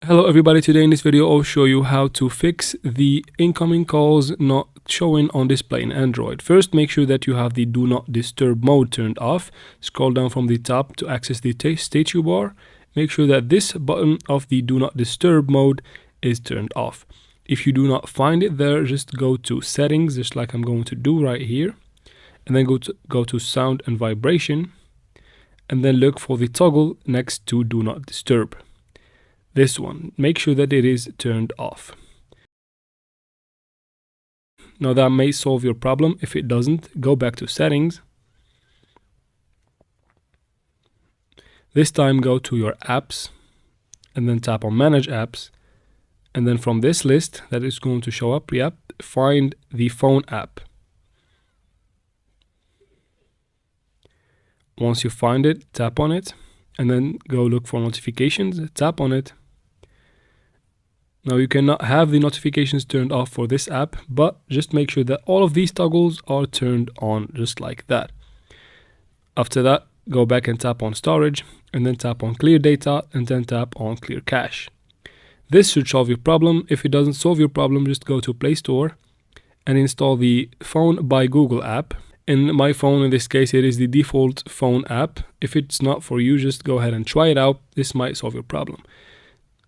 Hello everybody, today in this video I'll show you how to fix the incoming calls not showing on display in Android. First, make sure that you have the do not disturb mode turned off. Scroll down from the top to access the status bar. Make sure that this button of the do not disturb mode is turned off. If you do not find it there, just go to settings, just like I'm going to do right here, and then go to sound and vibration, and then look for the toggle next to do not disturb. This one, make sure that it is turned off. Now that may solve your problem. If it doesn't, go back to settings. This time go to your apps and then tap on manage apps. And then from this list that is going to show up, find the phone app. Once you find it, tap on it and then go look for notifications, tap on it. Now you cannot have the notifications turned off for this app, but just make sure that all of these toggles are turned on just like that. After that, go back and tap on storage and then tap on clear data and then tap on clear cache. This should solve your problem. If it doesn't solve your problem, just go to Play Store and install the Phone by Google app. In my phone, in this case, it is the default phone app. If it's not for you, just go ahead and try it out. This might solve your problem.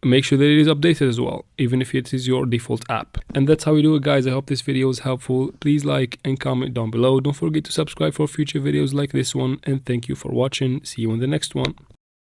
Make sure that it is updated as well, even if it is your default app. And that's how we do it, guys. I hope this video was helpful. Please like and comment down below. Don't forget to subscribe for future videos like this one. And thank you for watching. See you in the next one.